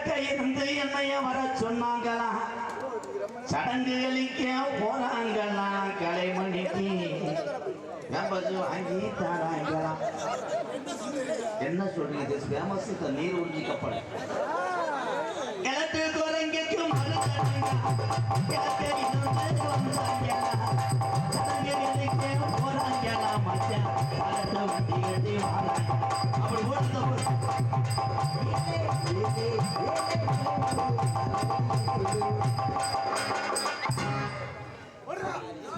கிழக்க இருந்து என்னைய வர சொன்னாங்களா, சடங்குகளுக்கு போறாங்களா, கலைமணிக்கு வாங்கி தராங்களா. என்ன சொல்றீங்க? ஃபேமஸ் நீர் உறிஞ்சி கப்பல். கிழக்கு குரங்குக்கு போறாங்களா மச்சான், பலத்த வண்டி கட்டி வாராங்க. அப்படி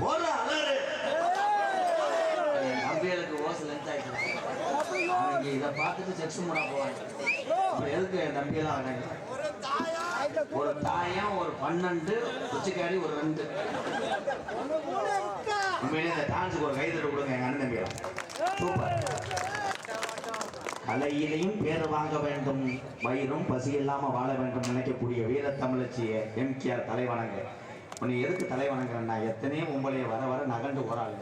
ஒரு அலறு நம்பியலுக்கு ஓசை லென்த் ஆயிடுச்சு. இதை பார்த்துட்டு செக்ஸ் மூடா போவாங்க. எதுக்கு நம்பியெல்லாம் வராங்க? ஒரு தாயம், ஒரு 12, குச்சிக்காரி ஒரு 2. உண்மையிலே இந்த டான்ஸுக்கு ஒரு கைதட்டு கொடுங்க எங்க அண்ணன் தம்பியா. சூப்பர். கலையிலையும் பேர் வாங்க வேண்டும், வயிறும் பசி இல்லாம வாழ வேண்டும் நினைக்கக்கூடிய வீர தமிழச்சிய எம்கேஆர் தலைவணங்க. நீ எதுக்கு தலைவணங்குறா? எத்தனையோ பொம்பளைய வர வர நகண்டு போறாள்.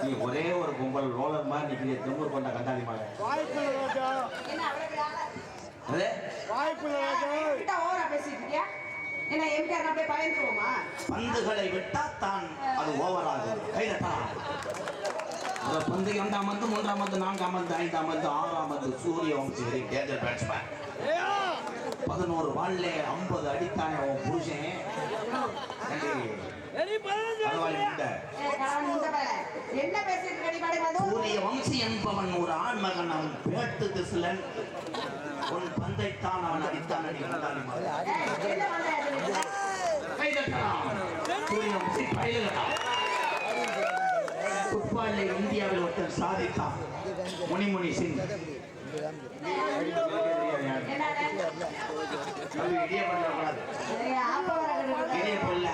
நீ ஒரே ஒரு பொம்பளை ரோலர் மாதிரி நிக்கிற திரும்ப கொண்ட கண்டாளி மலை. பந்துகளை விட்டாத்தான் அது ஓவர் ஆகும். பந்து 2ஆம் பந்து, 3ஆம் பந்து, 4ஆம் பந்து, 5ஆம் பந்து, 6ஆம் பந்து சூரிய வம்சி டேஞ்சர் பேட்ஸ்மேன். 11 பால்ல 50 அடித்தானே உன் புருஷன். சூரிய வம்சி என்பவன் ஒரு ஆண்மகன். அவன் பேட்டு திசுலன். உன் பந்தைத்தான் அவன் அடித்தான். ஃபுட்பாலில் இந்தியாவில் ஒருத்தர் சாதித்தான், முனிமுனி சிங்.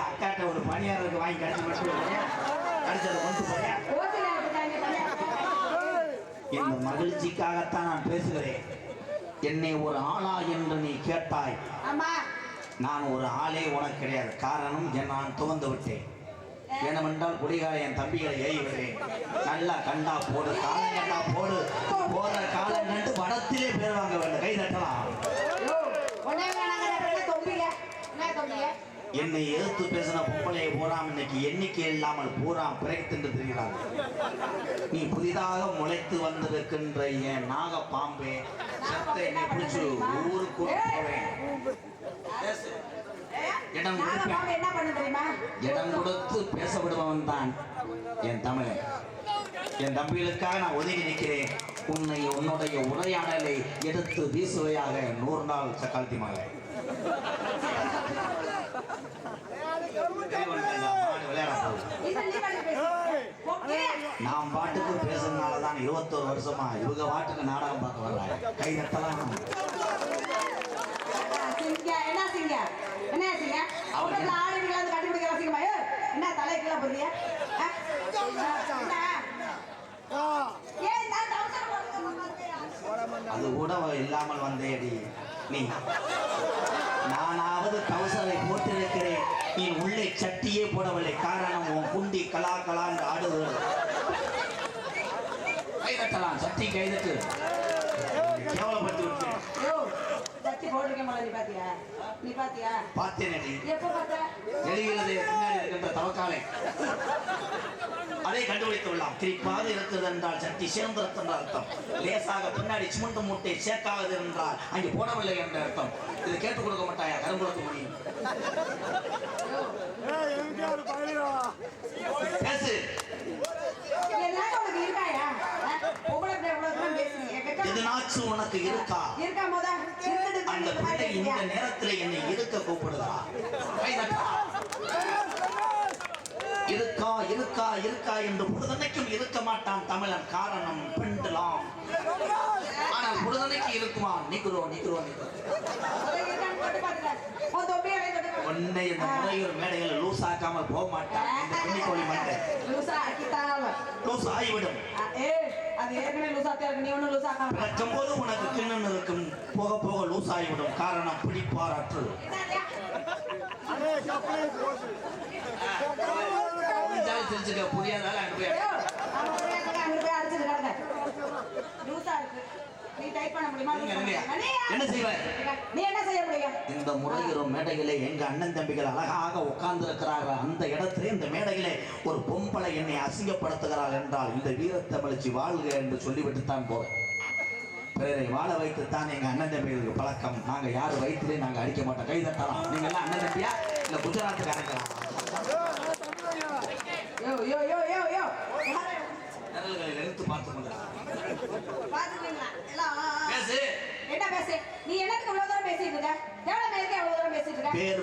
அக்காட்ட ஒரு பணியாளருக்கு வாங்கி கடிச்சு இந்த மகிழ்ச்சிக்காகத்தான் நான் பேசுகிறேன். என்னை ஒரு ஆளா என்று நீ கேட்டாய். நான் ஒரு ஆளே உனக்கு கிடையாது. காரணம், நான் துவந்து விட்டேன். ஏனென்றால் குடிகார என் தம்பிகளை ஏய்கிறேன். நல்லா கண்டா போடு, காலம் கண்டா போடு, போற காலம் கண்டு படத்திலே பேர் வாங்க வேண்டும். கை தட்டலாம். என்னை எதிர்த்து பேசின பொம்பளையை பூராம் இன்னைக்கு எண்ணிக்கை இல்லாமல் பூராம் பிறகு திரிகிறார். நீ புதிதாக முளைத்து வந்திருக்கின்ற என் நாக பாம்பே, சத்தை என்னை பிடிச்சு ஊருக்கு போவேன். இடம் கொடுத்து பேசப்படுபவன் தான் என் தமிழன். என் தம்பிகளுக்காக நான் ஒதுங்கி நிற்கிறேன். உன்னுடைய உரையாடலை எடுத்து வீசுவையாக 100 நாள் சக்காலத்தி மலை. நாம் பாட்டுக்கு பேசுறதுனாலதான் 21 வருஷமா இவங்க பாட்டுக்கு நாடகம் பார்க்க வர்றாங்க. கை தட்டலாம். அது கூட இல்லாமல் வந்தேடி நீ. நானாவது கவுசரை போட்டிருக்கிறேன், நீ உள்ளே சட்டியே போடவில்லை. காரணம், உன் குண்டி கலா கலான்னு ஆடுவது. கைதட்டலாம், சட்டி கைதட்டு. கேவலப்பட்டு விட்டேன். அதை கண்டுபிடித்து விடலாம். குறிப்பாக இருக்கிறது என்றால் சட்டி சேர்ந்திருக்கின்ற அர்த்தம். லேசாக பின்னாடி சிமெண்ட் மூட்டை சேர்க்காது என்றால் அங்கே போடவில்லை என்ற அர்த்தம். இதை கேட்டுக் கொடுக்க மாட்டாயா? கரும்புலத்து முடியும். பேசு. எதுனாச்சும் உனக்கு இருக்கா? அந்த பிள்ளை இந்த நேரத்தில் என்னை இருக்க கூப்பிடுதா? இருக்கா இருக்கா இருக்கா என்று பொழுதனைக்கும் இருக்க மாட்டான் தமிழன். காரணம், பெண்டலாம். ஆனால் பொழுதனைக்கு இருக்குமா? நிக்கிறோ நிக்கிறோ நிக்கிறோ. உன்னை இந்த முறையில் மேடையில் லூஸ் ஆக்காமல் போக மாட்டான். இந்த பெண்ணிக்கோழி மண்டை லூஸ் ஆகிவிடும். போது உனக்கு கிண்ணம் இருக்கும், போக போக லூஸ் ஆகிவிடும். காரணம், பிடிப்பாரற்று. தெரிஞ்சுக்க புரியாதால நீ டைப் பண்ண முடியுமா? என்ன செய்வாய்? நீ என்ன செய்ய முடியும்? இந்த முறையிலும் மேடையிலே எங்க அண்ணன் தம்பிகள் அழகாக உட்கார்ந்து இருக்கிறார்கள். அந்த இடத்திலே இந்த மேடையிலே ஒரு பொம்பளை என்னை அசிங்கப்படுத்துகிறாள் என்றால் இந்த வீரத்தமிழ்ச்சி வாழ்க என்று சொல்லிவிட்டு தான் போவேன். பிறரை வாழ வைத்துத்தான் எங்க அண்ணன் தம்பிகளுக்கு பழக்கம். நாங்க யாரு வயிற்றுலே நாங்க அடிக்க மாட்டோம். கை தட்டலாம். நீங்க எல்லாம் அண்ணன் தம்பியா இல்ல குஜராத்துக்கு அனுக்கலாம்? எடுத்து பார்த்து என்ன பேசு? நீ எனக்கு இவ்வளவு தூரம் பேசிட்டு இருக்க? எவ்வளவு நேரத்துக்கு எவ்வளவு தூரம் பேசிட்டு இருக்க? பேர்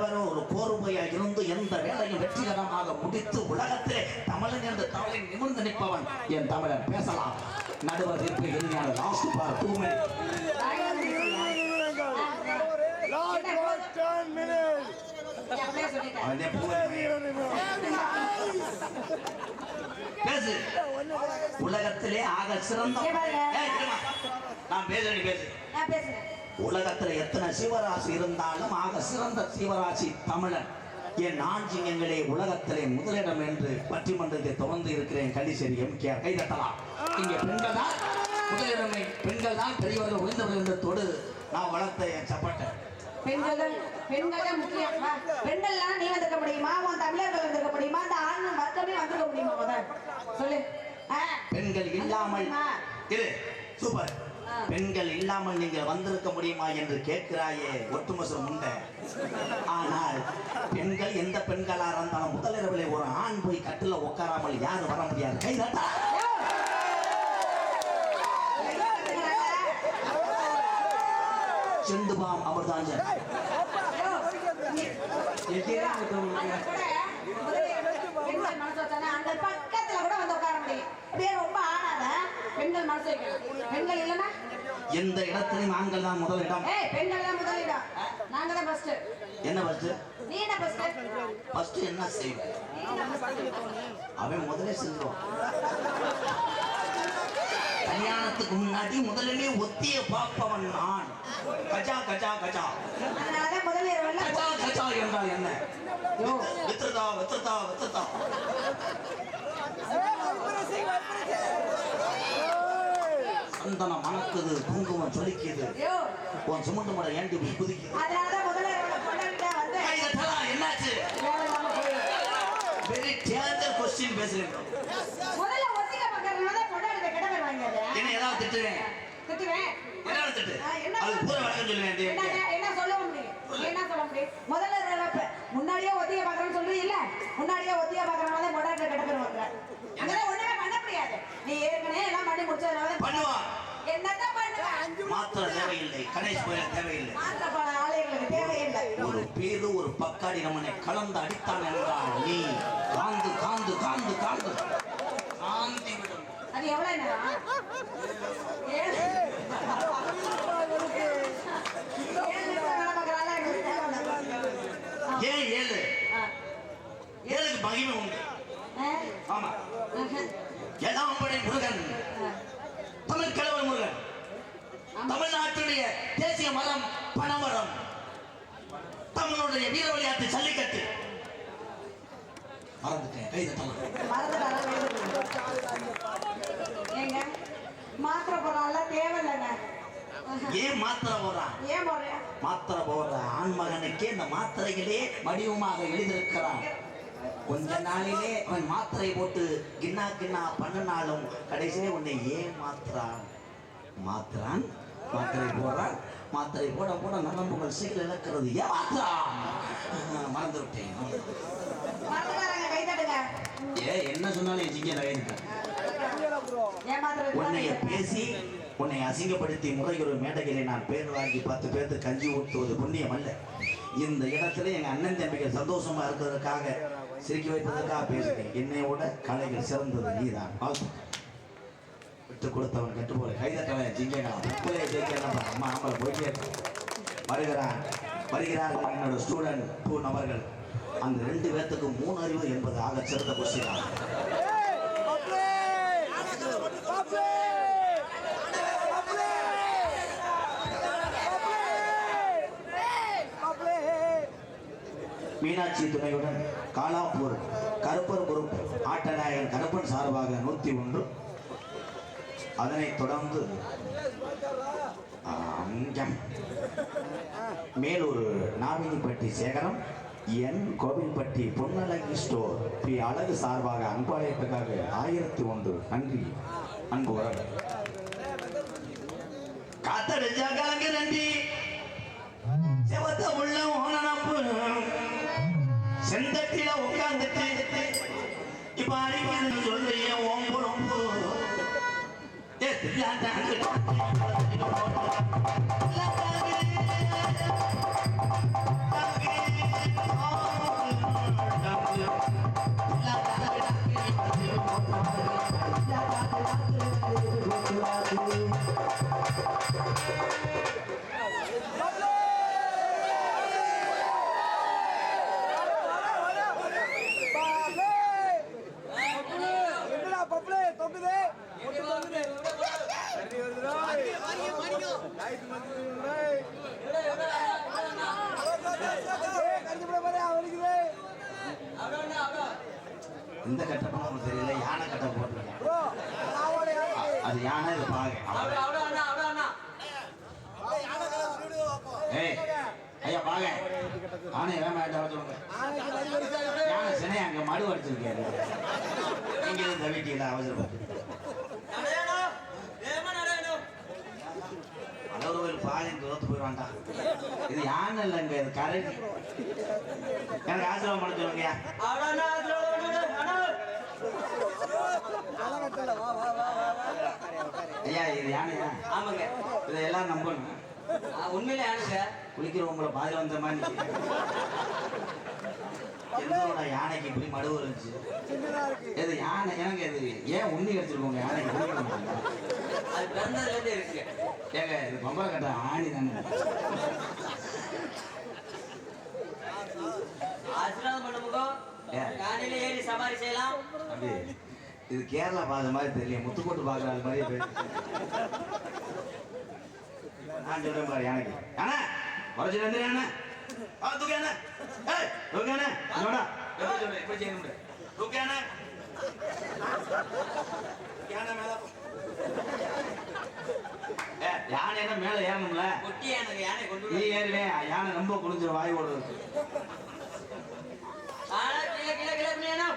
வர ஒரு கோர்வையா இருந்து எந்த வேலையும் வெற்றிகரமாக முடித்து உலகத்திலே தமிழன் என்ற தமிழை நிமிர்ந்து நிற்பவன் என் தமிழன். பேசலாம். நடுவர் தீர்ப்பு இறுதியான லாஸ்ட் பார் 2 minutes. பேசு. உலகத்திலே ஆக சிறந்த நான் பேசுறேன். பேசு. உலகத்துல எத்தனை சிவராசி இருந்தாலும் ஆக சிறந்த சிவராசி தமிழன். என் ஆஞ்சியங்களே உலகத்திலே முதலிடம் என்று பட்டிமன்றத்தை தொடர்ந்து இருக்கிறேன். கள்ளிச்சேரி எம்கேஆர். கை தட்டலாம். இங்கே பெண்கள் தான் முதலிடமை. பெண்கள் தான் பெரியவர்கள் உயர்ந்தவர்கள் என்ற தொடு நான் வளர்த்த என் சப்பாட்டை. பெண்கள் முக்கியம். பெண்கள்லாம் நீ வந்திருக்க முடியுமா? உன் தமிழர்கள் வந்திருக்க முடியுமா? அந்த ஆண் வர்க்கமே வந்திருக்க முடியுமா? முதல் சொல்லு. பெண்கள் இல்லாமல் இரு. சூப்பர். பெண்கள் இல்லாமல் நீங்கள் வந்திருக்க முடியுமா என்று கேட்கிறாயே ஒட்டுமொசம் உண்டை. ஆனால் பெண்கள் எந்த பெண்களா இருந்தாலும் முதலிரவிலே ஒரு ஆண் போய் கட்டில உட்காராமல் யாரும் வர முடியாது. கை தட்டா. செண்டுபாம் அமிர்தாஞ்சன் பக்கத்துல கூட வந்து உட்கார முடியும். அப்படியே ரொம்ப ஆனாத பெண்கள் மனசு வைக்கணும். பெண்கள் இல்லைன்னா எந்த இடத்துலயும் ஆண்கள் தான் முதலிடம். பெண்கள் தான் முதலிடம். நாங்க தான் ஃபர்ஸ்ட். என்ன ஃபர்ஸ்ட்? நீ என்ன ஃபர்ஸ்ட்? ஃபர்ஸ்ட் என்ன செய்வேன்? அவன் முதல்ல செல்வான். கல்யாணத்துக்கு முன்னாடி முதலிலே ஒத்திய பார்ப்பவன் நான். கஜா கஜா கஜா. அதனால முதல்ல கஜா கஜா என்றால் என்ன? வித்ரதா வித்ரதா வித்ரதா. சந்தனம் மணக்குது, குங்குமம் சொலிக்குது. உன் சுமந்து மட ஏண்டி குதிக்குது. அதனால முதல்ல வந்து என்னாச்சு? வெரி டேஞ்சர் क्वेश्चन பேசுறீங்க. முதல்ல ஒத்திக பக்கறனால பொண்டாடிட்ட கிட்ட போய் வாங்கியாத. என்ன ஏதாவது திட்டுவேன்? என்ன திட்டு? அது பூரா வழக்கம் சொல்லுவேன். என்ன சொல்ல முடியும்? என்ன சொல்ல முடியும்? முதல்ல முன்னாடியே ஒத்திக பக்கறன்னு சொல்றீங்க இல்ல? முன்னாடியே ஒத்திக பக்கறனால பொண்டாடிட்ட கிட்ட போய் வாங்குற. அதெல்லாம் ஒண்ணுமே பண்ண முடியாது. நீ ஏற்கனவே எல்லாம் பண்ணி முடிச்சதனால பண்ணுவா. என்னதான் பண்ணுவ? மாத்திர தேவையில்லை. கணேஷ் போய் தேவையில்லை. மாத்திர பல ஆளைகளுக்கு தேவையில்லை. ஒரு பேரு ஒரு பக்காடி நம்மனை கலந்து அடித்தான் என்றால் நீ காந்து காந்து காந்து காந்து காந்தி விடும். அது எவ்வளவு நேரம்? ஏன் 7? 7க்கு மகிமை உண்டு. ஆமா. ஏழாம்படை முருகன், தமிழ் கலவர் முருகன். தமிழ்நாட்டுடைய தேசிய மரம் பனைமரம். தமிழுடைய வீர விளையாட்டு ஜல்லிக்கட்டு. மறந்துட்டேன். கை தட்டலாம். ஏங்க மாத்திரை போடுறான்ல தேவையில்லைங்க. ஏன் மாத்திரை போடுறான்? ஏன் போடுற? மாத்திரை போடுற ஆண்மகனுக்கே இந்த மாத்திரைகளே வடிவமாக எழுதியிருக்கிறான். கொஞ்ச நாளிலே அவன் மாத்திரை போட்டு கிண்ணா கிண்ணா பண்ணினாலும் கடைசியிலே உன்னை ஏன் மாத்திரான் மாத்திரை போடுறான். மாத்திரை போட போட நரம்புகள் சீக்கிரம் இழக்கிறது. ஏன் மாத்திரான்? மறந்து விட்டேன். என்ன சொன்னாலும் உன்னைய பேசி உன்னை அசிங்கப்படுத்தி முறையொரு மேடைகளை நான் பேர் வாங்கி 10 பேருக்கு கஞ்சி ஊற்றுவது புண்ணியம் அல்ல. இந்த இடத்துல எங்க அண்ணன் தம்பிகள் சந்தோஷமா இருக்கிறதுக்காக சிரிக்க வைப்பதற்காக பேசுகிறேன். என்னையோட கலைகள் சிறந்தது நீதான். விட்டு கொடுத்தவன் கட்டு போல கைதட்டவன் ஜிங்கா அம்மா ஆம்பளை போயிட்டே வருகிறார்கள் என்னோட ஸ்டூடெண்ட் 2 நபர்கள். அந்த 2 பேர்த்துக்கு 3 அறிவு என்பது ஆக சிறந்த கொஸ்டின். மீனாட்சி துணையுடன் காலாப்பூர் கருப்பர் குரூப் ஆட்டநாயகன் கருப்பன் சார்பாக 101, அதனைத் தொடர்ந்து மேலூர் நாவினிப்பட்டி சேகரம் என் கோவில்பட்டி பொன்னழகி ஸ்டோர் பி அழகு சார்பாக அன்பாளையத்துக்காக 1001 நன்றி அன்பு உறவு காத்தடிச்சா கலங்கு நன்றி செவத்த உள்ள ஓனப்பு செந்தட்டில உட்கார்ந்துட்டு இப்ப அறிவியல் சொல்றிய ஓம்பு ரொம்ப இந்த கட்டப்பம் தெரியல யானை கட்ட போட்டுருக்கேன் அது யானை இது பாக ஏய் ஐயா பாக ஆனை வேண்டாம் சொல்லுங்க யானை சினை அங்க மடு அடிச்சிருக்காரு நீங்க இந்த வீட்டில் அவசரப்பட்டு அளவுகள் பாகம் தோத்து போயிடுவான்டா இது யானை இல்லைங்க இது கரடி எனக்கு ஆசிரமம் பண்ண சொல்லுங்க ஐயா இது யானையா ஆமாங்க இதெல்லாம் நம்பணும் உண்மையிலே யானைங்க குளிக்கிறவங்கள பாதி வந்த மாதிரி என்னோட யானைக்கு இப்படி மடுவு இருந்துச்சு இது யானை எனக்கு இது ஏன் உண்ணி வச்சிருக்கோங்க யானைக்கு அது பிறந்ததுல இருந்து இருக்குங்க ஏங்க இது பொம்பளை கட்ட ஆணி தானே ஆசீர்வாதம் பண்ணுங்க காலையில ஏறி சவாரி செய்யலாம் அப்படி இது கேரளா பார்த்த மாதிரி தெரியல முத்துக்கோட்டு பார்க்குற அது மாதிரியே போயிடுச்சு நான் சொல்றேன் பாரு யானைக்கு யானை குறைச்சி வந்து யானை தூக்கு யானை தூக்கு யானை என்னோடா எப்படி சொல்றேன் எப்படி செய்ய முடியும் தூக்கு யானை யானை மேல யானை மேல ஏறணும்ல ஒட்டி யானை கொண்டு நீ ஏறுவேன் யானை ரொம்ப குளிஞ்சிடும் வாய் ஓடுறது கீழே கீழே கீழே பிள்ளையானோ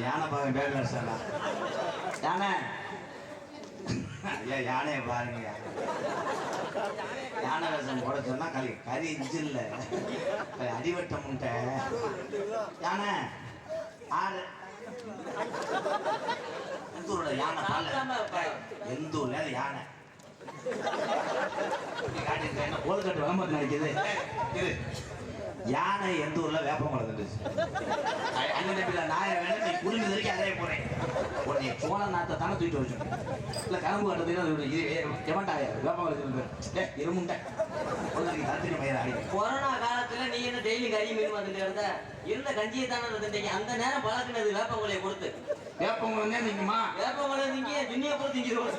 யானை பாருங்க பேர் சார் யானை ஐயா யானையை பாருங்க யானை வேஷம் போட சொன்னா கறி இஞ்சில்ல அடிவட்ட முட்டை யானை ஆறு எந்த ஊரோட யானை எந்த ஊர்ல யானை என்ன கோல்கட்டு விளம்பரம் நினைக்குது யானை எந்த ஊர்ல வேப்பமலை தந்துச்சு அண்ணன் நாயை வேணும் நீ குடும்பி வரைக்கும் அதே போறேன் உடனே சோழ நாத்தை தானே தூக்கிட்டு வச்சு இல்ல கரும்பு கட்டுறதுக்கு எவன்டாய வேப்பமலை இருமுண்டை தத்திரி மயிர ஆகி கொரோனா காலத்துல நீ என்ன டெய்லி கறி மீன் வந்துட்டு இருந்த இருந்த கஞ்சியை தானே இருந்தீங்க அந்த நேரம் பழக்கினது வேப்பங்கொலையை கொடுத்து வேப்பமலை நீங்கம்மா வேப்பங்கொலை நீங்க துணியை பொறுத்து திங்கிறோம்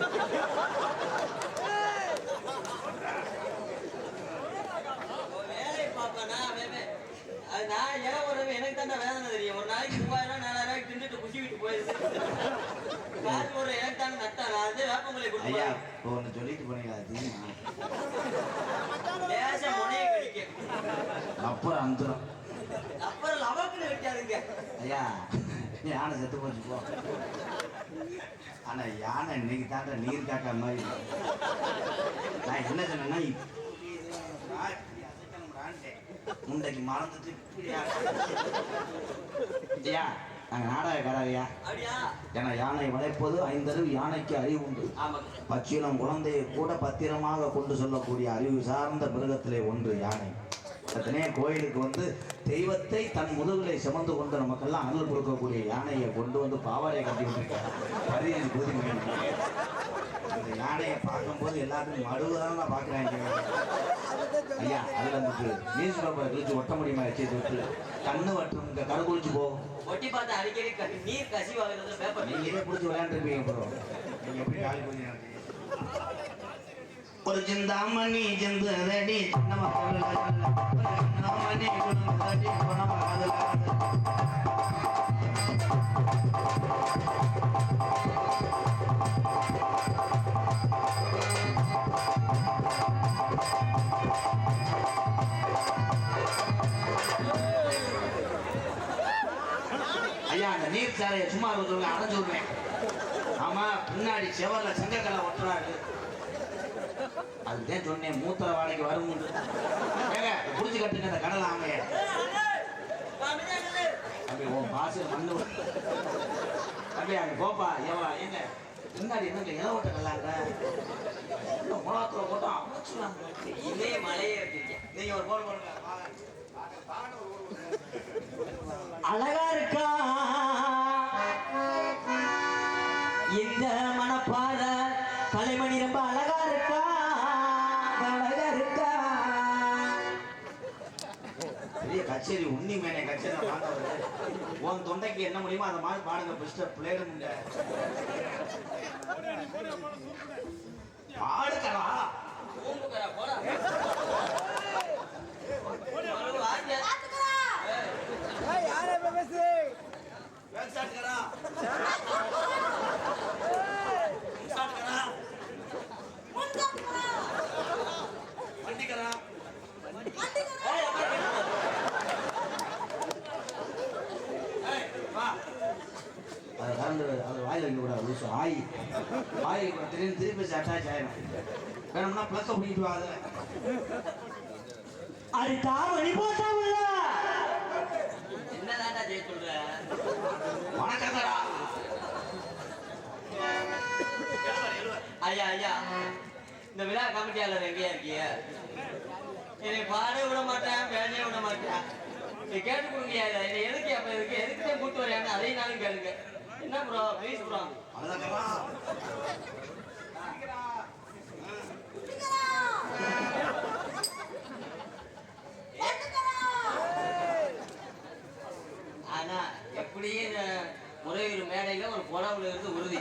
நான் இடம் ஒரு எனக்கு தான் வேதனை தெரியும் ஒரு நாளைக்கு 3000 4000 தின்னுட்டு குசி விட்டு போயிடுது காசு ஒரு எனக்கு தான் நட்டா நான் வந்து வேப்பங்களை ஐயா ஒன்று சொல்லிட்டு போனீங்களா லேச முனையை கடிக்க அப்புறம் அந்துரும் அப்புறம் லவக்குன்னு வைக்காதுங்க ஐயா யானை செத்து போச்சு போ ஆனா யானை இன்னைக்கு தாண்ட நீர் காக்கா மாதிரி நான் என்ன சொன்னேன்னா முண்டைக்கு மறந்துட்டு இப்படியா நாங்க நாடகக்காரையா ஏன்னா யானை வளைப்பது 5 அறிவு யானைக்கு அறிவு உண்டு பச்சிலம் குழந்தையை கூட பத்திரமாக கொண்டு சொல்லக்கூடிய அறிவு சார்ந்த மிருகத்திலே ஒன்று யானை அத்தனையே கோயிலுக்கு வந்து தெய்வத்தை தன் முதுகிலை சுமந்து கொண்டு நமக்கெல்லாம் அருள் கொடுக்கக்கூடிய யானையை கொண்டு வந்து பாவாடையை கட்டி விட்டுருக்காங்க பரிதி பூதி அந்த யானையை பார்க்கும்போது எல்லாத்துக்கும் மடுவதான் நான் பார்க்குறேன் ஐயா அதில் வந்துட்டு நியூஸ் பேப்பரை கிழிச்சு ஒட்ட முடியுமா வச்சு விட்டு கண்ணு வட்டும் இங்கே கரு குளிச்சு போகும் ஒட்டி பார்த்தா அடிக்கடி நீர் கசிவாகிறது பேப்பர் நீங்களே பிடிச்சி விளையாண்டுருப்பீங்க அப்புறம் நீங்கள் எப்படி காலி பண்ணி ஒரு சிந்தாமணி சிந்தடி சின்ன மக்கள் சாரைய சும்மா சொல்லுவேன் அரைஞ்சு விடுவேன். ஆமா பின்னாடி செவர்ல சங்கக்கலை ஒட்டுறாரு. அதுதான் சொன்னேன் மூத்திர வாடகைக்கு வரும். ஏங்க புடிச்சு கட்டுங்க அந்த கடலை ஆமைய. அப்படி உன் பாசு மண்ணு அப்படியே அங்க போப்பா எவ்வளோ ஏங்க பின்னாடி என்னங்க இளவட்ட கல்லாங்க முளாத்துல போட்டோம் அமைச்சுலாங்க. இதே மலையே இருக்கீங்க. நீங்க ஒரு போல் போடுங்க. அழகா இருக்கா இந்த மனப்பாத கலைமணி ரொம்ப அழகா இருக்கா அழகா இருக்கா. பெரிய கச்சேரி உண்ணி மேனே கச்சேரி பாடுறது. உன் தொண்டைக்கு என்ன முடியுமோ அந்த மாதிரி பாடுங்க. மிஸ்டர் பிளேடுங்க பாடுக்கடா. போடா அது வாயில் வைக்க கூடாது. லூசு ஆயி வாயில் திடீர்னு திருப்பி அட்டாச் ஆயிடும். வேணும்னா பிளக்க பண்ணிட்டு வா. அது தாவணி போட்டாவுல என்னதான்டா ஜெய சொல்ற. வணக்கங்கடா. ஐயா ஐயா இந்த விழா கமிட்டியாளர் எங்கேயா இருக்கிய? என்னை பாட விட மாட்டேன் பேச விட மாட்டேன். நீ கேட்டு கொடுங்க. என்னை எதுக்கு அப்ப எதுக்கு கூட்டு வரையான்னு அதையும் நாளும் கேளுங்க. என்ன ப்ரோ ப்ளீஸ் ப்ரோ. ஆனா எப்படியே முறையீடு மேடையில ஒரு புடவுல இருந்து உறுதி.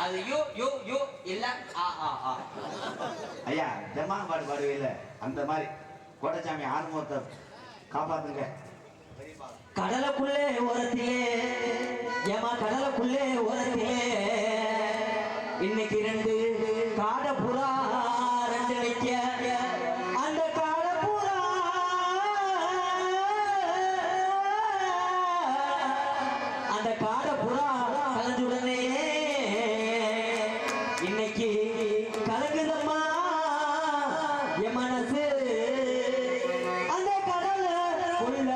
அது யூ யூ யூ இல்ல ஆ ஆ ஆ. ஐயா ஜமா பாட்டு பாடுவே இல்ல அந்த மாதிரி கோட்டச்சாமி ஆறுமுகத்தை காப்பாத்துங்க. கடலுக்குள்ளே ஓரத்திலே ஏமா கடலுக்குள்ளே ஓரத்திலே இன்னைக்கு 2 காடப்புறா 2 நிக்க. அந்த காடப்புறா அந்த காடப்புறா கலந்துடனே இன்னைக்கு கலங்குதம்மா என் மனசு. அந்த கடல உள்ள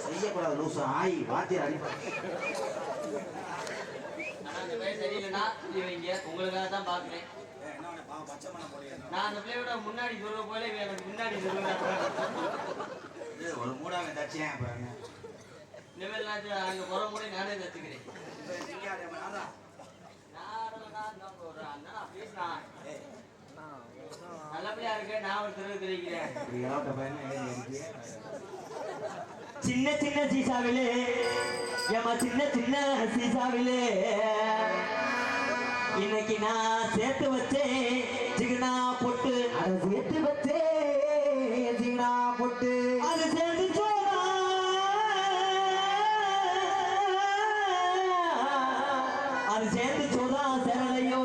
செய்யக்கூடாது. லூசு ஆயி வாத்தியார் அடிப்பா. சரியில்லைன்னா உங்களுக்காக தான் பாக்குறேன். நான் அந்த பிள்ளையோட முன்னாடி சொல்ற போல எனக்கு முன்னாடி சொல்லுவேன். ஒரு மூடாவை தச்சேன். அப்புறம் இனிமேல் நான் அங்க போற மூட நானே தச்சுக்கிறேன். நல்லபடியா இருக்க நான் ஒரு தெருவு தெரிவிக்கிறேன். சின்ன சின்ன சீசாவிலே ஏமா சின்ன சின்ன சீசாவிலே இன்னைக்கு நான் சேர்த்து வச்சேன் ஜிகனா பொட்டு. அதை சேர்த்து வச்சேன் ஜிகனா பொட்டு. அது சேர்த்து அது சேர்ந்து சோதா சேரலையோ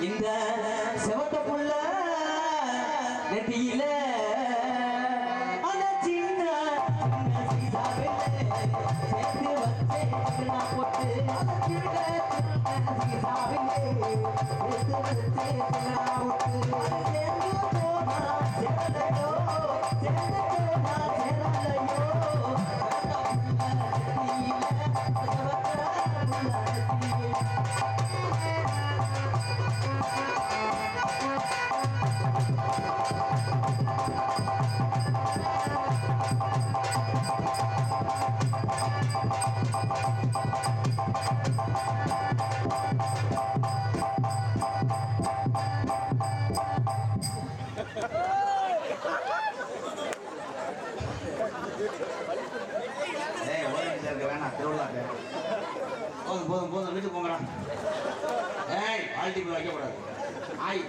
இந்த செவத்த புள்ள நெத்தியில அந்த சின்ன சேர்த்து வச்சேன் போட்டு போதும் போதும் போதும் வீட்டுக்கு போங்கடா. ஏய் ஆல்டி போய் வைக்கக்கூடாது. ஆய்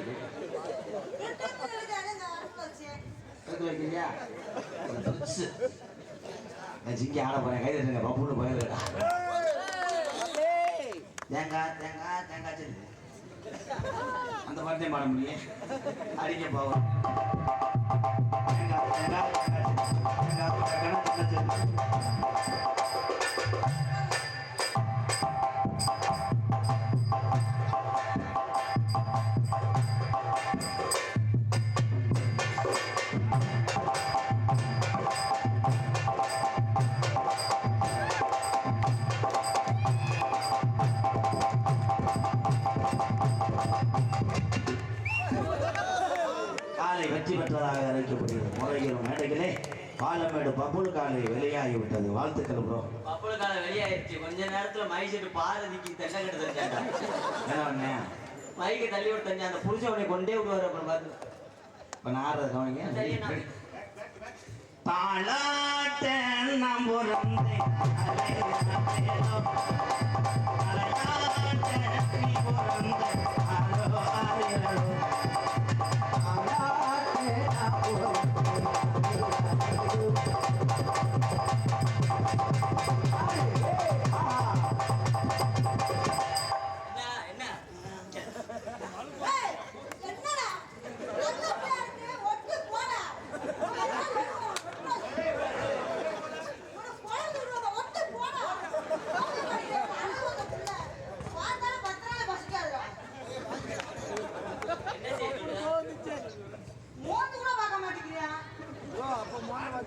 எடுத்து வைக்கிறியா? ஜிங்கி ஆட போறேன். கை தட்டுங்க. பப்புன்னு போயிருக்கா. தேங்காய் தேங்காய் தேங்காய் சரி அந்த மாதிரிதான் பாட முடியும். அடிக்க போவோம். தேங்காய் தேங்காய் தேங்காய் தேங்காய் தேங்காய் வெற்றி பெற்றதாக அறிவிக்கப்படுகிறது. முறையில் மேடைகளே பாலமேடு பப்புள் காலை வெளியாகிவிட்டது. வாழ்த்துக்கள் ப்ரோ. பப்புள் காலை வெளியாயிருச்சு. கொஞ்ச நேரத்துல மைசெட்டு பாரதிக்கு தென்னை கட்டு தஞ்சாண்டா. மைக்கு தள்ளி விட்டு தஞ்சா அந்த புருஷனை கொண்டே விடுவார். அப்புறம் பார்த்து இப்ப நான் ஆடுறது கவனிங்க. தாளாட்ட நம்புறோம்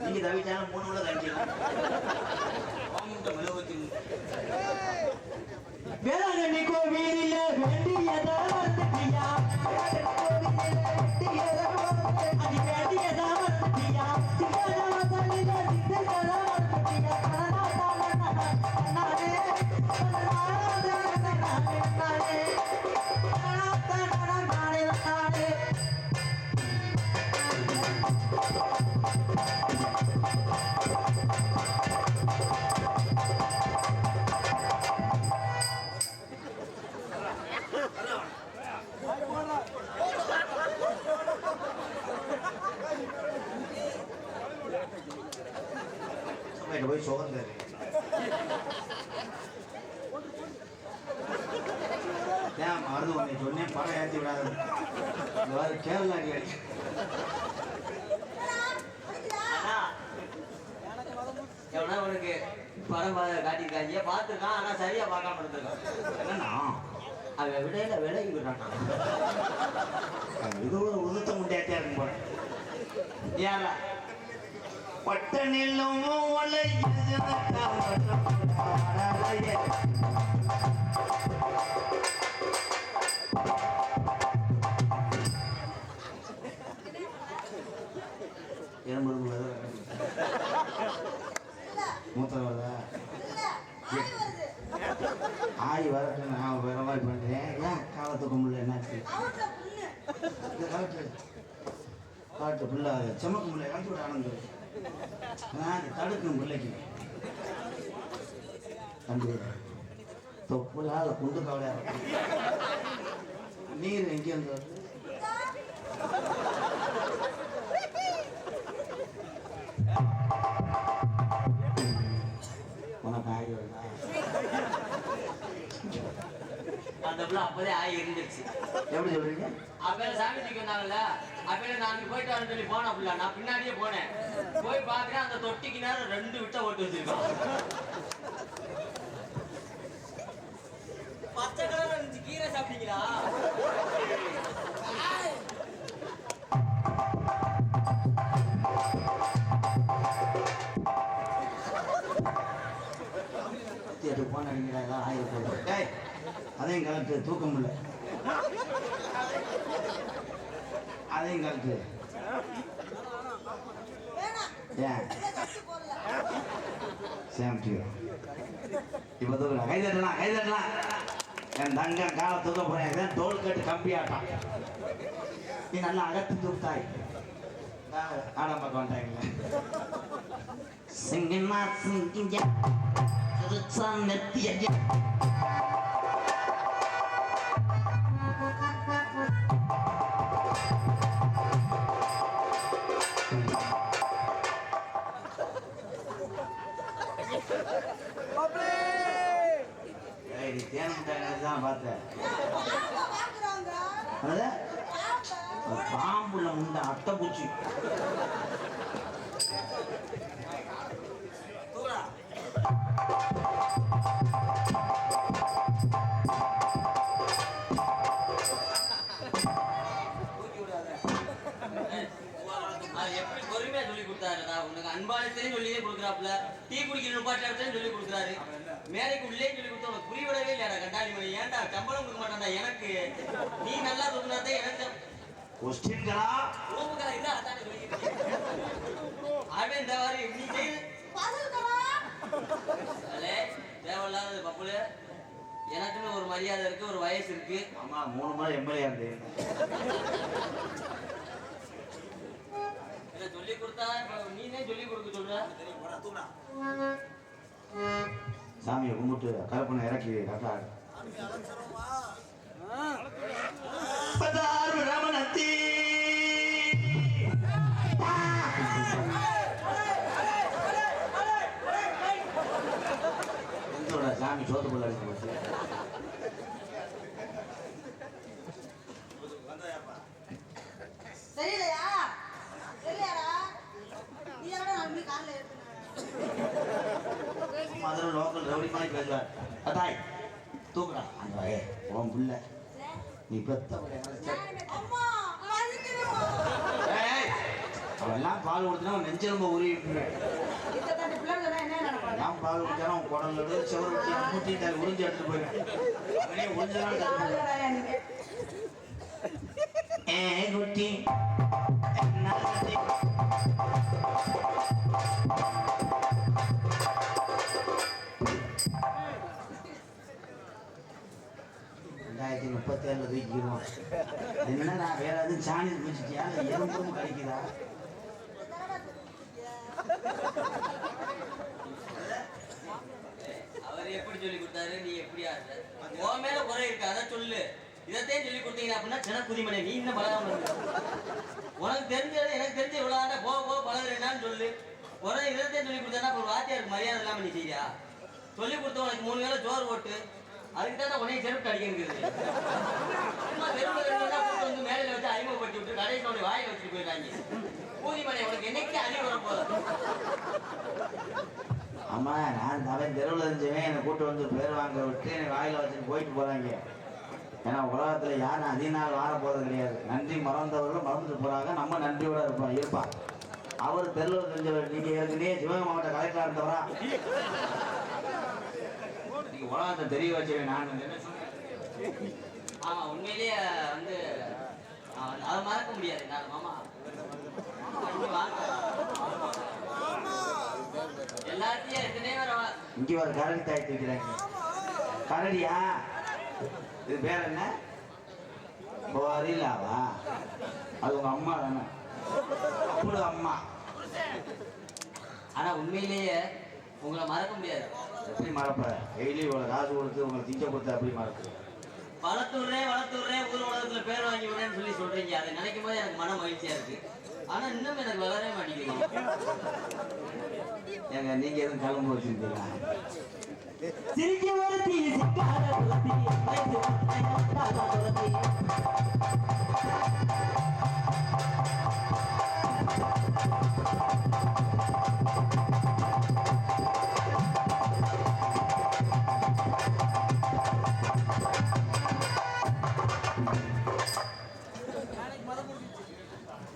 நீங்க தவிச்சாலும் 3 உள்ள தவிக்கலாம். வேளாங்கண்ணி கோவிலில் வேண்டியதா வந்துட்டியா? போய் சோதனை மருந்து உன்னை சொன்னேன். படம் ஏற்றி விடாது. கேரளா எவனா உனக்கு படம் காட்டியிருக்காங்க பார்த்துருக்கான். ஆனா சரியா பார்க்காம இருந்திருக்கான். என்னன்னா அவன் விடையில விலகி விடுறான். இது ஒரு உதுத்த முண்டியாத்தே இருக்கும் போல. யாரா பட்டனிலும் மூத்த வருதா? ஆய் வரட்டும். நான் வேற மாதிரி பண்றேன். ஏன் காலத்துக்கு முடியல? என்னாச்சு? காட்டு பிள்ளை செமக்கு பிள்ளை கழிச்சு விட ஆனந்து தடுக்கணும். பிள்ளைக்கு கண்டு தொப்புலால குண்டு கவலையா இருக்கும். நீர் எங்கே வந்து உனக்கு ஆகி வருதா? அந்த பிள்ளை அப்பதே ஆகி இருந்துருச்சு. எப்படி சொல்றீங்க? அப்ப சாமி தூக்கி வந்தாங்கல்ல, அப்ப நான் போயிட்டு வரேன்னு சொல்லி போனேன். பிள்ளை நான் பின்னாடியே போனேன். போய் பாக்குறேன் அந்த தொட்டிக்கு நேரம் 2 விட்ட ஓட்டு வச்சிருக்கோம். பச்சை கலர் இருந்துச்சு. கீரை சாப்பிட்டீங்களா? போன அதையும் கலட்டு. தூக்கம் இல்லை. அதையும் கலட்டு. ஏன் சேமிட்டியோ இப்போ தூக்கலாம். கை தட்டலாம், கை தட்டலாம். என் தங்க காலை தூக்க போறேன். தோல் கட்டு கம்பி ஆட்டம். நீ நல்லா அகத்து தூத்தாய். ஆடம் பக்கம் வந்துட்டாங்களே. சிங்கம்மா சிங்கிங்க அதுதான் நெத்திய தான் பார்த்தேன் பாம்புல முண்டை அட்டை பூச்சி எப்படி பொறுமையா சொல்லி கொடுத்தாரு உனக்கு அன்பானத்தையும் சொல்லியே கொடுக்குறாப்புல டீ குடிக்கிற நிப்பாட்டாத்தையும் சொல்லி கொடுக்குறாரு மேலைக்கு உள்ளே சொல்லி கொடுத்தா உனக்கு புரியவிடவே இல்லையாடா கண்டாளி மணி ஏன்டா சம்பளம் கொடுக்க மாட்டான்டா எனக்கு நீ நல்லா கொடுக்குறாதே எனக்கு கொஸ்டின்களா ரூமுக்கா இல்ல அதானே சொல்லிக்கிட்டு அவன் இந்த மாதிரி நீ செய்து அலே தேவையில்லாத பப்புல எனக்குன்னு ஒரு மரியாதை இருக்கு ஒரு வயசு இருக்கு ஆமா 3 முறை எம்எல்ஏ இருந்து சொல்லி கொடுத்தா நீனே சொல்லி கொடுக்க சொல்ற சாமியை கும்பிட்டு கருப்பனை இறக்கி கரெக்டா ரமணத்தி எங்களோட சாமி சோத்து புள்ள போச்சு தெரியலையா தெரியலையாடா நீ எவ்வளோ நம்பி காலில் எடுத்து மதுரை லோக்கல் ரவுடி மாதிரி பேசுவார் அதாய் தூக்குடா அந்த வகையை உன் புள்ள நீ பெத்த அவெல்லாம் பால் கொடுத்தா அவன் நெஞ்செலும்ப உருவிட்டுருவேன் நான் பால் குடிச்சாலும் அவன் குடல் செவரு ஊட்டி உறிஞ்சு எடுத்துட்டு போயிடுவேன் உறிஞ்சலாம் ஏ குட்டி முப்பத்தேழுல தூக்கிடுவோம் என்ன நான் வேற எதுவும் சாணி குடிச்சிட்டியா எறும்பும் கிடைக்குதா அவர் எப்படி சொல்லி கொடுத்தாரு நீ எப்படியா உன் மேல குறை இருக்கு அதான் சொல்லு இதத்தையும் சொல்லி கொடுத்தீங்க அப்படின்னா சின்ன புதிமனை நீ இன்னும் பழகாம உனக்கு தெரிஞ்சது எனக்கு தெரிஞ்ச இவ்வளவு போக போக பழகுறேன்னு சொல்லு உடனே இதத்தையும் சொல்லி கொடுத்தா ஒரு வாத்தியாருக்கு மரியாதை இல்லாம நீ செய்யா சொல்லி கொடுத்த உனக்கு 3 வேளை சோறு போட்டு அதுக்கு தான் உடனே செருப்பு அடிக்கிறது வந்து மேலையில வச்சு அறிமுகப்படுத்தி விட்டு கடைசியோட வாயில வச்சுட்டு போயிட்டாங்க பூதிமனை உனக்கு என்னைக்கு அறிவு வர போதும் ஆமா நான் அவன் தெருவில் இருந்துச்சுவேன் என்னை கூட்டு வந்து பேர் வாங்க விட்டு என்னை வாயில வச்சுட்டு போயிட்டு போறாங்க ஏன்னா உலகத்துல யாரும் அதிக நாள் வாழ போறது கிடையாது நன்றி மறந்தவர்களும் மறந்துட்டு போறாங்க நம்ம நன்றியோட இருப்பான் அவர் தெருவில் தெரிஞ்சவர் நீங்க ஏற்கனவே சிவகங்கை மாவட்ட கலெக்டரா இருந்தவரா உலகத்தை தெரிய வச்சுவேன் நான் ஆமா உண்மையிலேயே வந்து அதை மறக்க முடியாது நான் மாமா எல்லாத்தையும் எத்தனையே இங்க ஒரு கரடி தாய் தூக்கிறாங்க கரடியா இது பேர் என்ன போரிலாவா அது உங்க அம்மா தானே அப்படி அம்மா ஆனா உண்மையிலேயே உங்களை மறக்க முடியாது எப்படி மறப்ப டெய்லி இவ்வளவு காசு கொடுத்து உங்களை திங்க கொடுத்த எப்படி மறப்பு வளர்த்துறேன் ஊர் உலகத்துல பேர் வாங்கி விடுறேன்னு சொல்லி சொல்றீங்க அதை நினைக்கும் போது எனக்கு மன மகிழ்ச்சியா இருக்கு ஆனா இன்னும் எனக்கு வளரவே மாட்டேங்குது ஏங்க நீங்க எதுவும் கிளம்பு வச்சிருக்கீங்களா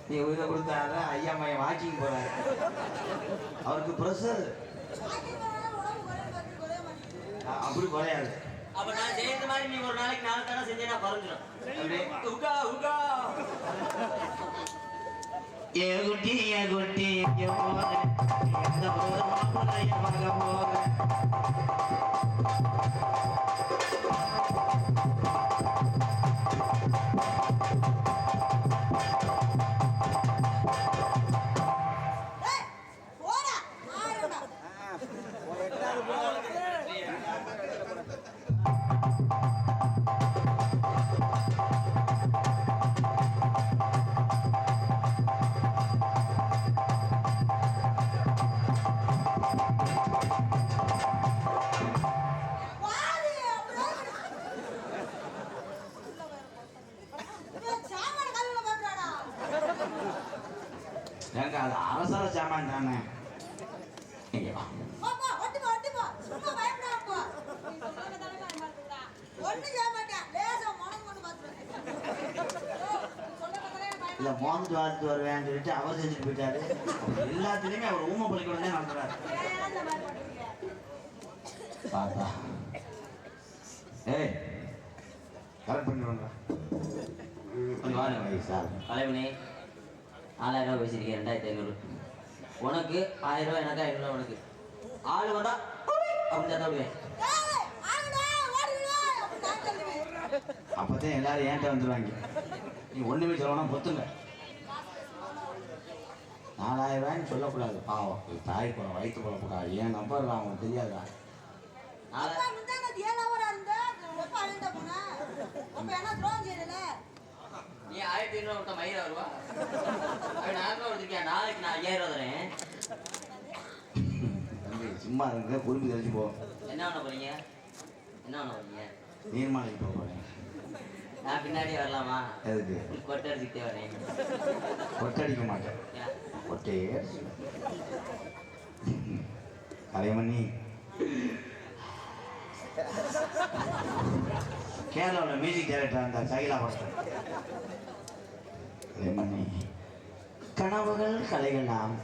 நீ உயிரை கொடுத்தாரு ஐயா மையம் வாக்கிங் போறாரு அவருக்கு ப்ரெஷர் அப்படி குறையாது அப்ப நான் செய்யற மாதிரி நீ ஒரு நாளைக்கு 4 தடவை செஞ்சேன்னா குறைஞ்சிடும் உகா உகா ஏ குட்டி எங்க போற அவசர சாமான் தானே. இங்க வா. அப்பா ஒட்டுமா ஒட்டுமா சும்மா பயப்படாம போ. நீ சொல்றத தலைமா மாட்டடா. ஒண்ணு செய்ய மாட்டேன். லேசா மனம் கொண்டு பாத்துறேன். சொல்றத தலைமா பயப்படாம. இல்ல மோந்து வாத்து வருவேன்னு சொல்லிட்டு அவர் செஞ்சுட்டு போயிட்டாரு. எல்லாத்துலயுமே அவர் ஊமை பள்ளிக்கூடம் தான் நடத்துறாரு. ஏன் அந்த மாதிரி பண்றீங்க? பாத்தா ஏய் கரெக்ட் பண்ணிடுவாங்க. சார் தலைவனே 4000 ரூபாய் பேசியிருக்கேன். 2500 உனக்கு 1000 ரூபாய், எனக்கு 500 ரூபாய். உனக்கு ஆள் வந்தா அப்படின்னு தான் விடுவேன். ஏய் ஆளுடா ஓடுடா அப்படி நான் சொல்லுவேன். அப்பதான் எல்லாரும் ஏன்ட்ட வந்துருவாங்க. நீ ஒண்ணுமே சொல்லணும் பொத்துங்க. 4000 ரூபாய்ன்னு சொல்லக்கூடாது. பாவம் தாய் குளம் வயிற்று குழப்பக்கூடாது. ஏன் நம்பர் அவங்களுக்கு தெரியாதா? அப்பா முந்தான ஏழாவரா இருந்தா எப்ப அழுந்த போனா அப்ப என்ன துரோகம் செய்யல. நீ 1500 விட்ட மயிரா வருவா. அவன் 400 வச்சிருக்கேன். நாளைக்கு நான் 5000 தரேன். தம்பி சும்மா இருங்க, குறும்பி தெரிஞ்சு போ. என்ன பண்ண போறீங்க? என்ன பண்ண போறீங்க? நீர்மாலைக்கு போக போறேன். நான் பின்னாடி வரலாமா? எதுக்கு? கொட்டை அடிச்சுக்கிட்டே வரேன். கொட்டடிக்க மாட்டேன். ஏன்? கொட்டையே கலைமணி கேரளாவில் மியூசிக் டைரக்டர் அந்த சைலா படத்தில் கலைமணி கனவுகள் கலைகளாம்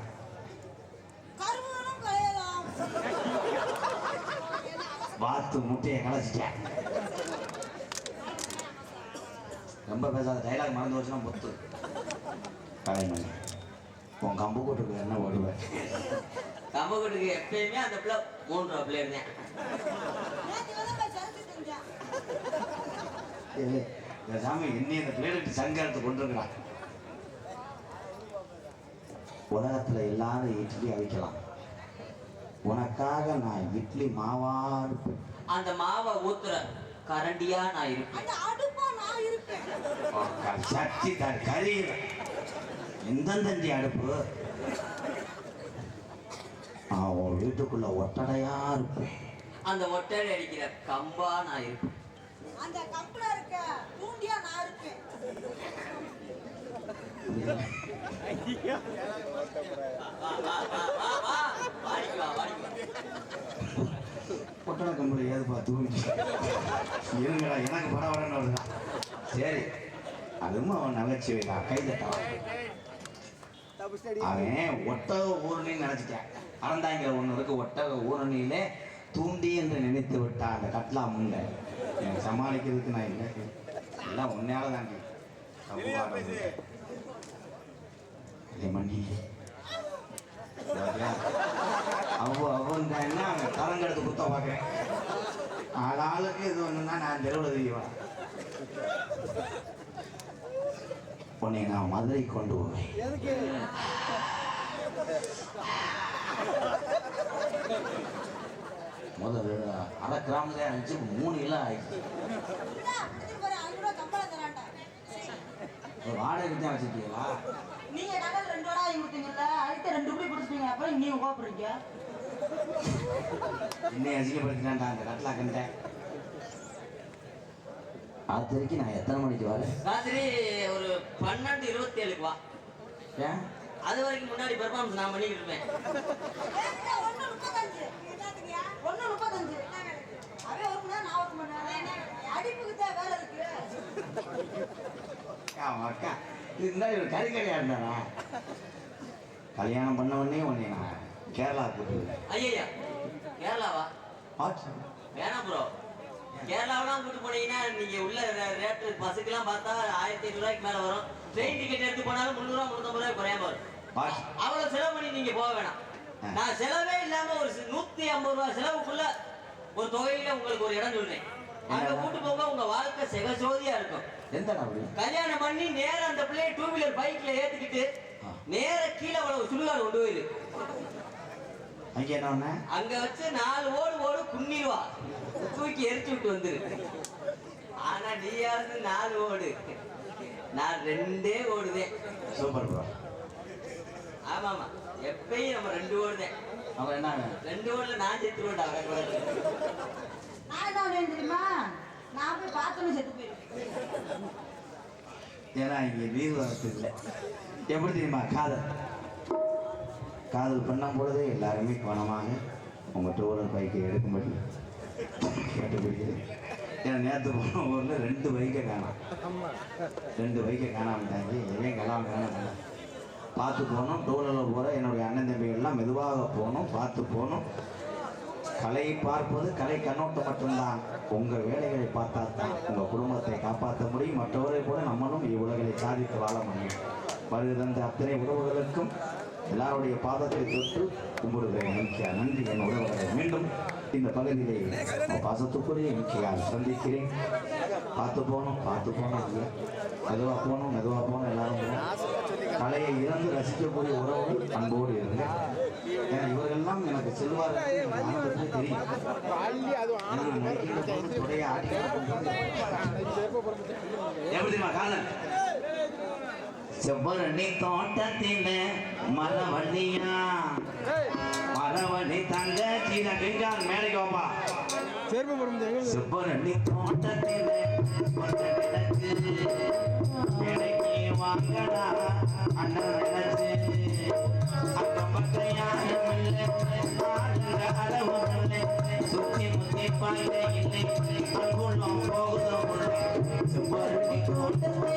கருவூலம் கலையலாம். வாத்து முட்டையை கலைச்சிட்டேன். ரொம்ப பேசாத, டைலாக் மறந்து வச்சுன்னா பொத்து. கலைமணி உன் கம்பு கூட்டுக்கு என்ன ஓடுவேன்? கம்பக்குட்டுக்கு எப்பயுமே அந்த பிள்ளை 3 ரூபா பிள்ளை இருந்தேன். நேத்து வந்து போய் சரிச்சிட்டு இருந்தேன். இந்த சாமி இன்னும் இந்த பிளேட்டு சங்கரத்தை கொண்டு இருக்கிறான். உலகத்துல எல்லாரும் இட்லி அவிக்கலாம், உனக்காக நான் இட்லி மாவா இருப்பேன். அந்த மாவை ஊத்துற கரண்டியா நான் இருப்பேன். அந்த அடுப்பா நான் இருப்பேன். சட்டி கறி எந்தெந்தி அடுப்பு உன் வீட்டுக்குள்ள ஒட்டடையா இருப்பேன். அந்த ஒட்டடை அடிக்கிற கம்பா நான் இருப்பேன். அந்த கம்புல இருக்க தூண்டியா நான் இருப்பேன். ஒட்டடை கம்புல ஏதுப்பா தூண்டி இருங்கடா, எனக்கு பரவாயில்லன்னு வருதான். சரி அதுவும் அவன் நகைச்சுவை தான், கைதட்டான். அவன் ஒட்டக ஊரணின்னு நினைச்சிட்டான். அறந்தாங்கிற ஒண்ணு இருக்கு, ஒட்டக ஊரணியிலே தூண்டி என்று நினைத்து விட்டா அந்த கட்லா முண்டை. எனக்கு சமாளிக்கிறதுக்கு நான் இல்லை, எல்லாம் உன்னையால தாண்டி மணி அவன் கரங்கெடுத்து குத்த பார்க்குறேன். ஆளாளுக்கு இது ஒண்ணுன்னா நான் தெருவில் தெரியவா. உன்னை நான் மதுரை கொண்டு போவேன். முதல்ல 1/2 கிராமத்துல 3 கிலோ ஆயிடுச்சு. வாடகை தான் வச்சிருக்கீங்களா? நீங்க கடல் 2 வடா கொடுத்தீங்கல்ல, அடுத்த 2 ரூபாய் கொடுத்துட்டீங்க. அப்புறம் நீங்க கோபுறீங்க. இன்னும் அசிங்கப்படுத்திட்டான்டா அந்த கட்டலா கண்டேன். அது வரைக்கும் நான் எத்தனை மணிக்கு வரேன்? ராத்திரி ஒரு 12:27க்கு வா. ஏன் அது வரைக்கும் முன்னாடி பெர்ஃபார்மன்ஸ் நான் பண்ணிட்டு இருப்பேன். 1:35 அவன் 1 மணி நேரம், நான் 1 மணி நேரம். அடிப்புக்கு தான் வேலை இருக்கு. அக்கா இது இருந்தா ஒரு கறி கடையா இருந்தாரா? கல்யாணம் பண்ண உடனே உன்னை நான் கேரளா கூப்பிட்டு. ஐயா கேரளாவா? வேணாம் ப்ரோ. கேரளாவெல்லாம் கூட்டு போனீங்கன்னா நீங்க உள்ள ரேட்டு பஸ்ஸுக்கெல்லாம் பார்த்தா 1500 ரூபாய்க்கு மேல வரும். ட்ரெயின் டிக்கெட் எடுத்து போனாலும் 300 ரூபா 350 ரூபாய் குறையாம வரும். அவ்வளவு செலவு பண்ணி நீங்க போக வேணாம். நான் செலவே இல்லாம ஒரு 150 ரூபாய் செலவுக்குள்ள ஒரு தொகையில உங்களுக்கு ஒரு இடம் சொல்றேன். அங்க கூட்டு போக உங்க வாழ்க்கை செகசோதியா இருக்கும். எந்த கல்யாணம் பண்ணி நேர அந்த பிள்ளைய 2 வீலர் பைக்ல ஏத்திக்கிட்டு நேர கீழே அவ்வளவு சுடுகாடு கொண்டு போயிரு. அங்க என்ன அங்க வச்சு 4 ஓடு குன்னிடுவா, தூக்கி எரிச்சு விட்டு வந்துரு. ஆனா நீ யாரு 4 ஓடு, நான் 2 ஓடுதேன். Super bro. ஆமாமா, எப்பயும் நம்ம 2 ஓடுதேன். அவன் என்ன 2 ஓடுல நான் செத்துருவேன்டா. நான் என்ன வேணும் தெரியுமா? நான் போய் பார்த்தோன்னு செத்து போயிருக்கேன். ஏன்னா இங்க நீர் வரத்து இல்லை. எப்படி தெரியுமா? காதல் காதல் பண்ணும் பொழுதே எல்லாருமே கவனமாக உங்கள் டூவலர் பைக்கை எடுக்கும்படி கேட்டுக்கொள்கிறேன். ஏன்னா நேற்று போன ஊரில் 2 பைக்கை காணாம், 2 பைக்கை காணாமட்டாங்க. எதையும் காணாம பார்த்து போகணும். டூவலரில் போகிற என்னுடைய அண்ணன் தம்பிகள்லாம் மெதுவாக போகணும், பார்த்து போகணும். கலையை பார்ப்பது கலை கண்ணோட்டம் மட்டும்தான். உங்கள் வேலைகளை பார்த்தா தான் உங்கள் குடும்பத்தை காப்பாற்ற முடியும். மற்றவரை கூட நம்மளும் இவ்வுலகளை சாதித்து வாழ முடியும். வருகின்ற அத்தனை உறவுகளுக்கும் எல்லாருடைய பாதத்தை தொட்டு கும்பிடுகிறேன். எம்கேஆர் நன்றி. என் உறவுகளை மீண்டும் இந்த பகுதியிலே பாசத்துக்குரிய எம்கேஆர் சந்திக்கிறேன். பார்த்து போகணும் ஐயா, மெதுவாக போகணும் எல்லாரும் கலையை இறந்து ரசிக்கக்கூடிய உறவுகள் அன்போடு இருங்க. ஏன்னா இவர்கள்லாம் எனக்கு செல்வார்கள் தெரியும். எப்படி தெரியுமா காதல்? செவ்வரணி தோட்டத்தில மரவள்ளி தங்க சீரகார் மேடைக்கு வாப்பா. செவ்வரணி தோட்டத்தில மேடைக்கு வாங்கடா அண்ணன் நினைச்சு அக்கம் பக்கம் யாரும் இல்லை, அளவும் இல்லை, சுத்தி முத்தி பாய்ந்த இல்லை, அங்குள்ளம் போகுதும் இல்லை. செவ்வரணி தோட்டத்தில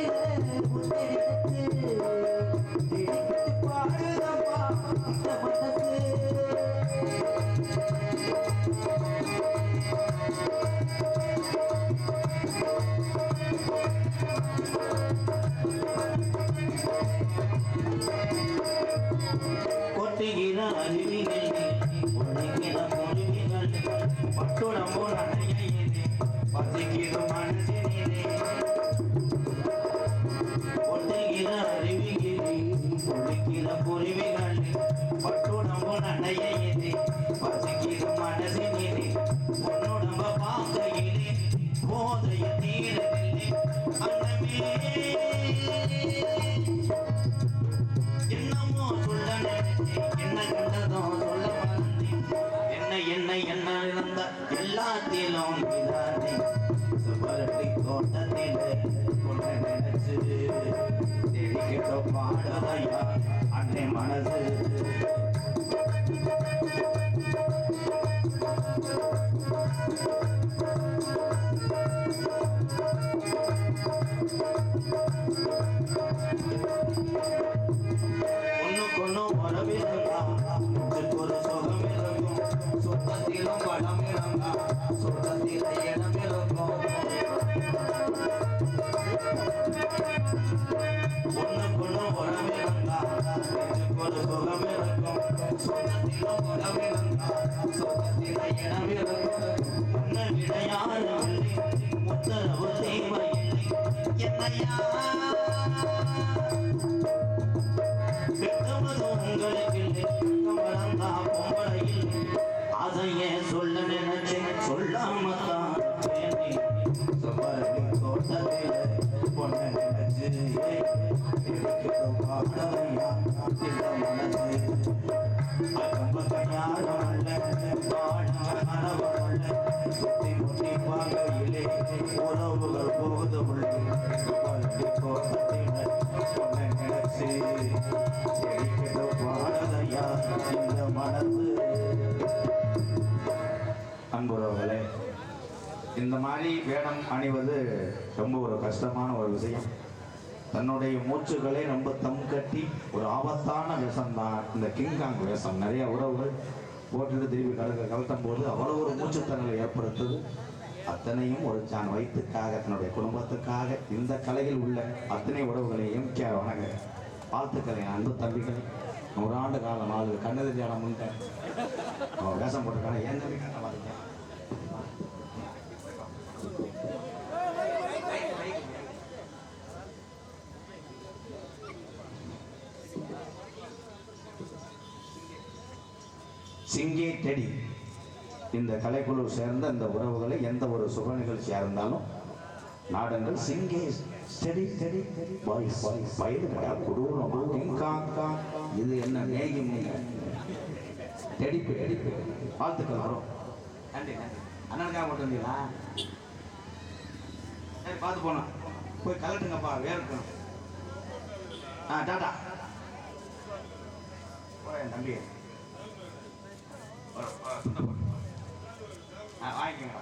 பட்டுடம்போ நடையே பசிக்கிற மனசினிலே ஒட்டுகிற அருவிகிரி ஒடுக்கிற பொறிவிகள் பட்டுடம்போ நடையே பசிக்கிற மனசினிலே உன்னுடம்ப பார்க்கையிலே போதைய தீரவில்லை அன்னமே என்னமோ சொல்ல நினைச்சேன், என்ன கண்டதோ சொல்ல மறந்தேன், என்ன இருந்த எல்லாத்திலும் இதானே. சுவரட்டி தோட்டத்திலே உன்னை நினைச்சு தேடிக்கிட்ட பாடலையா அன்னை மனசு. ஒண்ணுக்கொன்னு உறவிருந்தா ஒரு சுகம் இருக்கும், சுத்தத்திலும் படம் இருந்தா சுத்தத்தில இடம் இருக்கும். ஒண்ணுக்கொன்னு உறவிருந்தா ஒரு சுகம் இருக்கும், சுத்தத்திலும் படம் இருந்தா சுத்தத்தில இடம் இருக்கும். ஒன்னு விடையாறு முத்தரவு தேவையில்லை என்னையா உங்களுக்கு பொம்பளையில் அதையே சொல்ல நினைச்சேன் சொல்லாமத்தான் தோட்டத்தில் பொண்ண நினைச்சு பாடலையா மனசு அக்கம்பக்கம் அல்ல சுத்தி முத்தி பாகையிலே உறவுகள் போகுது உள்ளே தோட்டத்தில் பொண்ண நினைச்சு பாடலையா இந்த மனசு. அன்புறவர்களே, இந்த மாதிரி வேடம் அணிவது ரொம்ப ஒரு கஷ்டமான ஒரு விஷயம். தன்னுடைய மூச்சுகளை ரொம்ப தம் கட்டி ஒரு ஆபத்தான வேஷம்தான் இந்த கிங்காங் வேஷம். நிறைய உறவுகள் போட்டுட்டு திரும்பி கலட்டும் போது அவ்வளோ ஒரு மூச்சுத்தனலை ஏற்படுத்துது. அத்தனையும் ஒரு சான் வயிற்றுக்காக தன்னுடைய குடும்பத்துக்காக இந்த கலையில் உள்ள அத்தனை உறவுகளையும் வணங்க வாழ்த்துக்களை அன்பு தம்பிகளை. 100 ஆண்டு காலம் 4 கண்ணெதிரியான முன்ன அவன் வேஷம் போட்டிருக்கான ஏன் தம்பி கண்ணவாதீங்க. சிங்கே டெடி இந்த கலைக்குழு சேர்ந்த இந்த உறவுகளை எந்த ஒரு சுப நிகழ்ச்சியாக இருந்தாலும் நாடங்கள் சிங்கே ஸ்டெடி ஸ்டெடி பாய்ஸ் வயது கொடூரமா இது என்ன மேகி டெடிப்பு வாழ்த்துக்கள் வரும். நன்றி நன்றி. அண்ணனுக்காக மட்டும் வந்தீங்களா? சரி பார்த்து போனோம் போய் கலட்டுங்கப்பா வேறு இருக்கணும். டாடா என் தம்பி வாங்கிக்கோங்க